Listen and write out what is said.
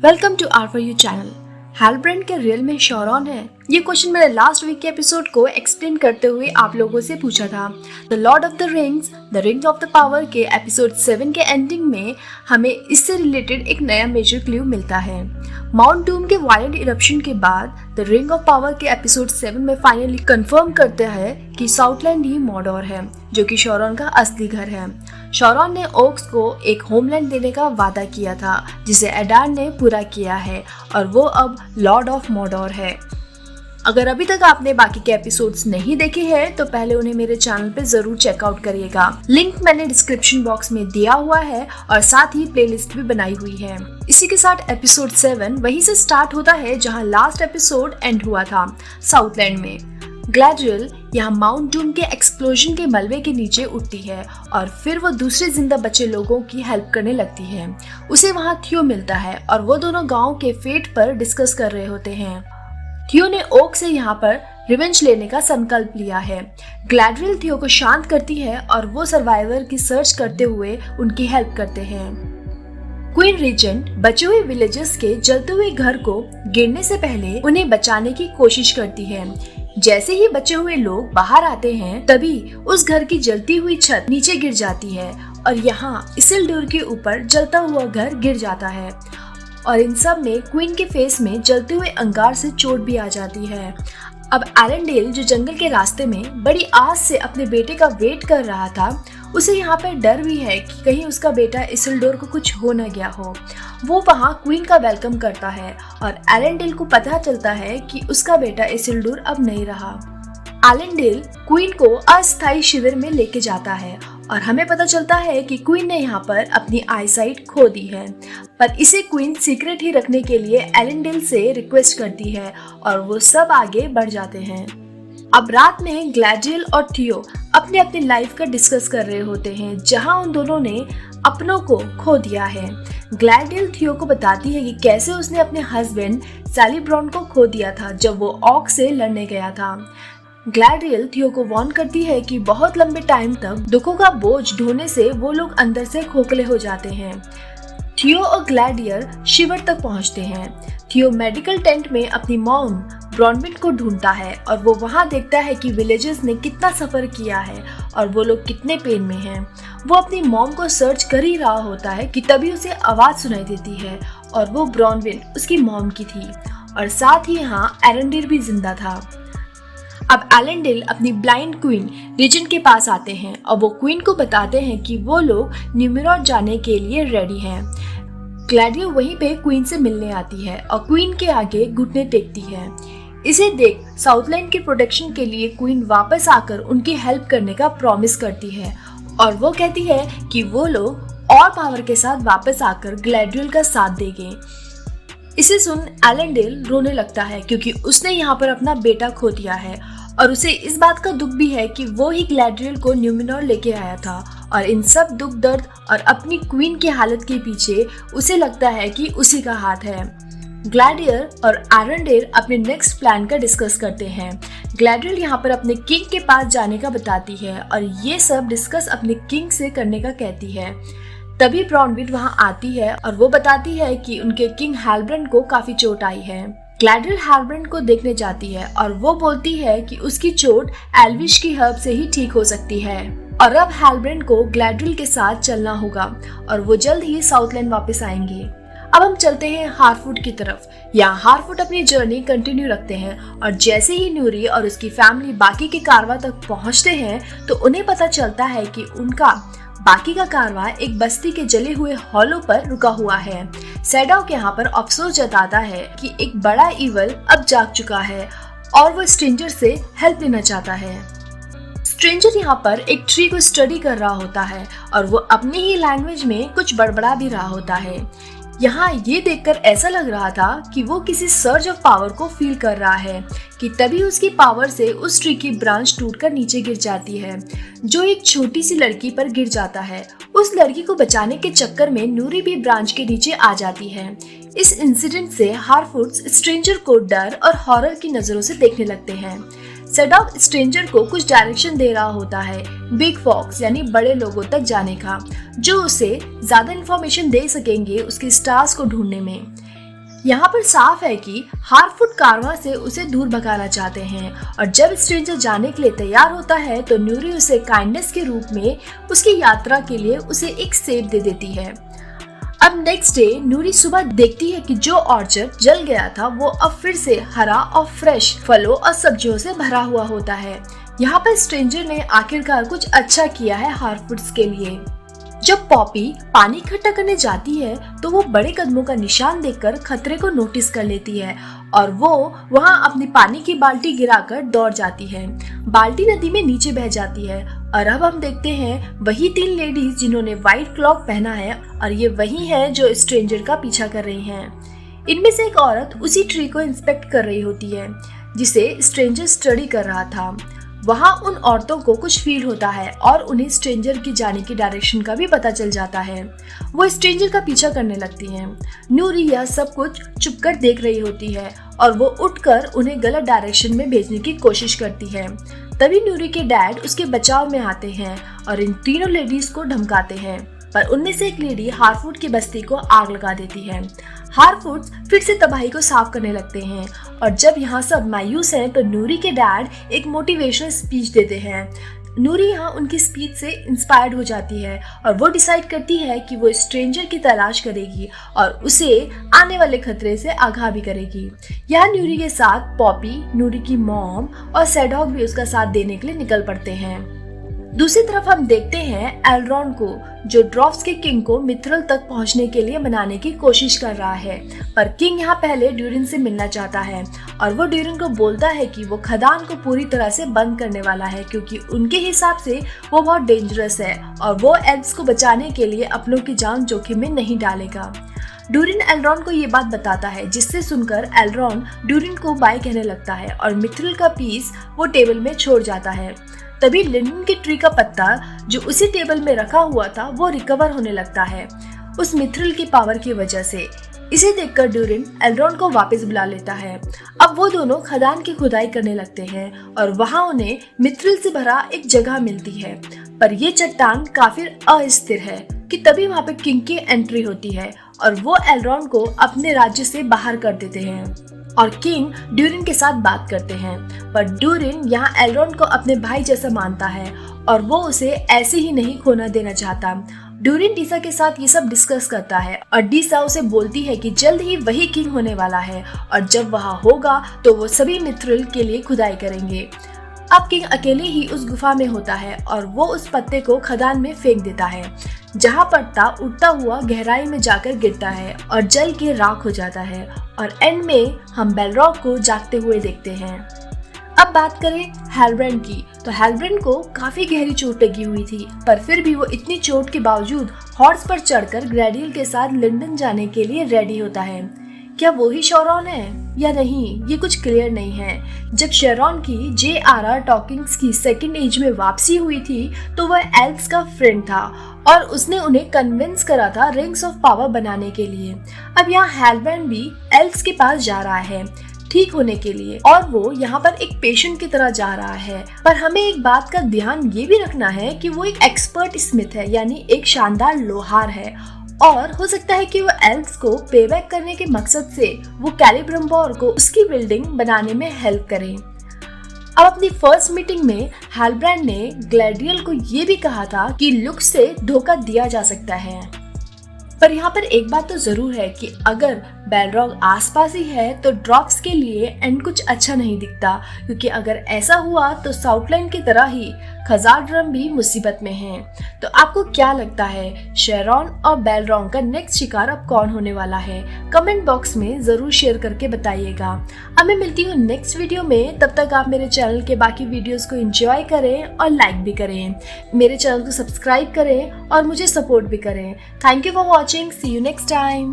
Welcome to R for you channel. Halbrand के real में Sauron है? ये क्वेश्चन मैंने लास्ट वीक के एपिसोड को एक्सप्लेन करते हुए आप लोगों से पूछा था। The Lord of the Rings of the Power के एपिसोड 7 के एंडिंग में हमें इससे रिलेटेड एक नया मेजर क्लू मिलता है। माउंट डूम के वायलेंट इरप्शन के बाद द रिंग ऑफ पावर के एपिसोड 7 में फाइनली कंफर्म करते हैं कि साउथलैंड ही मॉडोर है, जो कि शॉरॉन का असली घर है। शॉरॉन ने ओक्स को एक होमलैंड देने का वादा किया था, जिसे एडान ने पूरा किया है और वो अब लॉर्ड ऑफ मॉडोर है। अगर अभी तक आपने बाकी के एपिसोड्स नहीं देखे हैं तो पहले उन्हें मेरे चैनल पे जरूर चेकआउट करिएगा। लिंक मैंने डिस्क्रिप्शन बॉक्स में दिया हुआ है और साथ ही प्लेलिस्ट भी बनाई हुई है। इसी के साथ एपिसोड 7 वहीं से स्टार्ट होता है जहां लास्ट एपिसोड एंड हुआ था, साउथलैंड में। ग्लैड्रियल यहाँ माउंट डूम के एक्सप्लोजन के मलबे के नीचे उठती है और फिर वो दूसरे जिंदा बचे लोगों की हेल्प करने लगती है। उसे वहाँ थियो मिलता है और वो दोनों गांव के फेट पर डिस्कस कर रहे होते हैं। थियो ने ओक से यहाँ पर रिवेंज लेने का संकल्प लिया है। ग्लैड्रियल थियो को शांत करती है और वो सर्वाइवर की सर्च करते हुए उनकी हेल्प करते हैं। क्वीन रीजेंट बचे हुए विलेजर्स के जलते हुए घर को गिरने से पहले उन्हें बचाने की कोशिश करती है। जैसे ही बचे हुए लोग बाहर आते हैं तभी उस घर की जलती हुई छत नीचे गिर जाती है और यहाँ इसिल्डुर के ऊपर जलता हुआ घर गिर जाता है और इन सब में क्वीन के फेस में जलते हुए अंगार से चोट भी आ जाती है। अब एलेंडेल जो जंगल के रास्ते में बड़ी आस से अपने बेटे का वेट कर रहा था, उसे यहाँ पर डर भी है कि कहीं उसका बेटा इसिल्डोर को कुछ हो न गया हो। वो वहाँ क्वीन का वेलकम करता है और एलेंडेल को पता चलता है कि उसका बेटा इसिल्डोर अब नहीं रहा। एलेंडेल क्वीन को अस्थायी शिविर में लेके जाता है और हमें पता चलता है कि क्वीन ने यहाँ पर अपनी आईसाइट खो दी है, पर इसे क्वीन सीक्रेट ही रखने के लिए एलेंडेल से रिक्वेस्ट करती है और वो सब आगे बढ़ जाते हैं। अब रात में ग्लैड्रियल और थियो अपने अपने लाइफ का डिस्कस कर रहे होते हैं, जहां उन दोनों ने अपनों को खो दिया है। ग्लैड्रियल थियो को बताती है कि कैसे उसने अपने हस्बैंड सैलिब्रॉन को खो दिया था जब वो ऑक से लड़ने गया था। ग्लैड्रियल थियो को वार्न करती है कि बहुत लंबे टाइम तक दुखों का बोझ ढोने से वो लोग अंदर से खोखले हो जाते हैं। थियो और ग्लैडियर शिविर तक पहुंचते हैं। थियो मेडिकल टेंट में अपनी मॉम ब्रॉनविन को ढूंढता है और वो वहाँ देखता है कि विलेजर्स ने कितना सफर किया है और वो लोग कितने पेन में हैं। वो अपनी मॉम को सर्च कर ही रहा होता है कि तभी उसे आवाज सुनाई देती है और वो ब्रॉनविन उसकी मॉम की थी और साथ ही यहाँ एरेंडिर भी जिंदा था। अब एलेंडेल अपनी ब्लाइंड क्वीन रीजेंट के पास आते हैं और वो क्वीन को बताते हैं कि वो लोग न्यूमेरॉट जाने के लिए रेडी हैं। ग्लैडियो वहीं पे क्वीन से मिलने आती है और क्वीन के आगे घुटने टेकती है। इसे देख साउथलैंड के प्रोटेक्शन के लिए क्वीन वापस आकर उनकी हेल्प करने का प्रॉमिस करती है और वो कहती है कि वो लोग और पावर के साथ वापस आकर ग्लैडियल का साथ देंगे। इसे सुन एलेंडेल रोने लगता है क्योंकि उसने यहाँ पर अपना बेटा खो दिया है और उसे इस बात का दुख भी है कि वो ही ग्लैड्रियल को न्यूमेनॉर लेके आया था और इन सब दुख दर्द और अपनी क्वीन की हालत के पीछे उसे लगता है कि उसी का हाथ है। ग्लैडियर और एरेंडेल अपने नेक्स्ट प्लान का डिस्कस करते हैं। ग्लैडियर यहाँ पर अपने किंग के पास जाने का बताती है और ये सब डिस्कस अपने किंग से करने का कहती है। तभी ब्रॉनविन वहाँ आती है और वो बताती है कि उनके किंग हेलब्रांड को काफी चोट आई है। ग्लैडियल हेलब्रांड को देखने जाती है और वो बोलती है कि उसकी चोट एल्विश की हर्ब से ही ठीक हो सकती है और अब हेलब्रांड को ग्लैडियल के साथ चलना होगा और वो जल्द ही साउथलैंड वापस आएंगे। अब हम चलते हैं हारफुट की तरफ। यहाँ हारफुट अपनी जर्नी कंटिन्यू रखते हैं और जैसे ही न्यूरी और उसकी फैमिली बाकी के कारवा तक पहुँचते हैं तो उन्हें पता चलता है कि उनका बाकी का कारवा एक बस्ती के जले हुए हॉलो पर रुका हुआ है। सैडॉक यहाँ पर अफसोस जताता है कि एक बड़ा इवल अब जाग चुका है और वो स्ट्रेंजर से हेल्प लेना चाहता है। स्ट्रेंजर यहाँ पर एक ट्री को स्टडी कर रहा होता है और वो अपनी ही लैंग्वेज में कुछ बड़बड़ा भी रहा होता है। यहाँ ये देखकर ऐसा लग रहा था कि वो किसी सर्ज ऑफ पावर को फील कर रहा है कि तभी उसकी पावर से उस ट्री की ब्रांच टूटकर नीचे गिर जाती है, जो एक छोटी सी लड़की पर गिर जाता है। उस लड़की को बचाने के चक्कर में नूरी भी ब्रांच के नीचे आ जाती है। इस इंसिडेंट से हारफुट्स स्ट्रेंजर को डर और हॉरर की नजरों से देखने लगते हैं। सैडॉक स्ट्रेंजर को कुछ डायरेक्शन दे रहा होता है बिग फॉक्स यानी बड़े लोगों तक जाने का, जो उसे ज्यादा इंफॉर्मेशन दे सकेंगे उसके स्टार्स को ढूंढने में। यहाँ पर साफ है कि हार्फुट कारवां से उसे दूर भगाना चाहते हैं और जब स्ट्रेंजर जाने के लिए तैयार होता है तो न्यूरी उसे काइंडनेस के रूप में उसकी यात्रा के लिए उसे एक सेब दे देती है। अब नेक्स्ट डे न्यूरी सुबह देखती है कि जो ऑर्चर्ड जल गया था वो अब फिर से हरा और फ्रेश फलों और सब्जियों से भरा हुआ होता है। यहाँ पर स्ट्रेंजर ने आखिरकार कुछ अच्छा किया है हार्फुट्स के लिए। जब पॉपी पानी इकट्ठा करने जाती है तो वो बड़े कदमों का निशान देखकर खतरे को नोटिस कर लेती है और वो वहाँ अपनी पानी की बाल्टी गिराकर दौड़ जाती है। बाल्टी नदी में नीचे बह जाती है और अब हम देखते हैं वही 3 लेडीज जिन्होंने व्हाइट क्लॉक पहना है और ये वही है जो स्ट्रेंजर का पीछा कर रही हैं। इनमें से एक औरत उसी ट्री को इंस्पेक्ट कर रही होती है जिसे स्ट्रेंजर स्टडी कर रहा था। वहाँ उन औरतों को कुछ फील होता है और उन्हें स्ट्रेंजर की जाने की डायरेक्शन का भी पता चल जाता है। वो स्ट्रेंजर का पीछा करने लगती हैं। न्यूरी यह सब कुछ चुपकर देख रही होती है और वो उठकर उन्हें गलत डायरेक्शन में भेजने की कोशिश करती है। तभी न्यूरी के डैड उसके बचाव में आते हैं और इन तीनों लेडीज को धमकाते हैं, पर उनमें से एक लेडी हार्फुट की बस्ती को आग लगा देती है। हार्फुट्स फिर से तबाही को साफ करने लगते हैं और जब यहाँ सब मायूस हैं तो न्यूरी के डैड एक मोटिवेशनल स्पीच देते हैं। न्यूरी यहाँ उनकी स्पीच से इंस्पायर्ड हो जाती है और वो डिसाइड करती है कि वो स्ट्रेंजर की तलाश करेगी और उसे आने वाले खतरे से आगाह भी करेगी। यहाँ न्यूरी के साथ पॉपी, न्यूरी की मॉम और सैडॉग भी उसका साथ देने के लिए निकल पड़ते हैं। दूसरी तरफ हम देखते हैं एल्रॉन को जो ड्रॉफ्स के किंग को मिथ्रल तक पहुंचने के लिए मनाने की कोशिश कर रहा है, पर किंग यहाँ पहले ड्यूरिन से मिलना चाहता है और वो ड्यूरिन को बोलता है कि वो खदान को पूरी तरह से बंद करने वाला है क्योंकि उनके हिसाब से वो बहुत डेंजरस है और वो एल्व्स को बचाने के लिए अपनों की जान जोखिम में नहीं डालेगा। ड्यूरिन एल्रॉन को ये बात बताता है जिससे सुनकर एल्रॉन ड्यूरिन को बाय कहने लगता है और मिथ्रल का पीस वो टेबल में छोड़ जाता है। तभी लिंडन के ट्री का पत्ता जो उसी टेबल में रखा हुआ था वो रिकवर होने लगता है उस मिथ्रल की पावर की वजह से। इसे देखकर ड्यूरिन एल्रॉन को वापस बुला लेता है। अब वो दोनों खदान की खुदाई करने लगते हैं और वहाँ उन्हें मिथ्रल से भरा एक जगह मिलती है, पर ये चट्टान काफी अस्थिर है कि तभी वहाँ पे किंग की एंट्री होती है और वो एल्रॉन को अपने राज्य से बाहर कर देते हैं और किंग ड्यूरिन के साथ बात करते हैं, पर ड्यूरिन यहाँ एल्रॉन को अपने भाई जैसा मानता है और वो उसे ऐसे ही नहीं खोना देना चाहता। ड्यूरिन डीसा के साथ ये सब डिस्कस करता है और डीसा उसे बोलती है कि जल्द ही वही किंग होने वाला है और जब वहाँ होगा तो वो सभी मिथ्रल के लिए खुदाई करेंगे। अब किंग अकेले ही उस गुफा में होता है और वो उस पत्ते को खदान में फेंक देता है जहाँ पत्ता उड़ता हुआ गहराई में जाकर गिरता है और जल के राख हो जाता है और एंड में हम बेलरॉग को जागते हुए देखते हैं। अब बात करें हेलब्रेंड की, तो हेलब्रेंड को काफी गहरी चोट लगी हुई थी, पर फिर भी वो इतनी चोट के बावजूद हॉर्स पर चढ़कर ग्रेडियल के साथ लंदन जाने के लिए रेडी होता है। क्या वो ही शेरॉन है या नहीं, ये कुछ क्लियर नहीं है। जब शेरॉन की J.R.R. टॉकिंग्स की सेकेंड एज में वापसी हुई थी तो वह एल्व्स का फ्रेंड था और उसने उन्हें कन्विंस करा था रिंग्स ऑफ पावर बनाने के लिए। अब यहाँ हेलब्रेंड भी एल्व्स के पास जा रहा है ठीक होने के लिए और वो यहाँ पर एक पेशेंट की तरह जा रहा है, पर हमें एक बात का ध्यान ये भी रखना है कि वो एक एक्सपर्ट स्मिथ है, यानी एक शानदार लोहार है और हो सकता है कि वो एल्व्स को पेबैक करने के मकसद से वो कैलिब्रम्बोर को उसकी बिल्डिंग बनाने में हेल्प करें। अब अपनी फर्स्ट मीटिंग में हेलब्रेंड ने ग्लैडियल को ये भी कहा था कि लुक से धोखा दिया जा सकता है, पर यहाँ पर एक बात तो जरूर है कि अगर बेलरॉग आसपास ही है तो ड्रॉप्स के लिए एंड कुछ अच्छा नहीं दिखता, क्योंकि अगर ऐसा हुआ तो साउथलैंड की तरह ही खजारड्रम भी मुसीबत में हैं। तो आपको क्या लगता है शेरॉन और बेलरॉग का नेक्स्ट शिकार अब कौन होने वाला है? कमेंट बॉक्स में जरूर शेयर करके बताइएगा। अब मैं मिलती हूँ नेक्स्ट वीडियो में, तब तक आप मेरे चैनल के बाकी वीडियोस को एंजॉय करें और लाइक भी करें, मेरे चैनल को सब्सक्राइब करें और मुझे सपोर्ट भी करें। Thank you for watching, see you next time.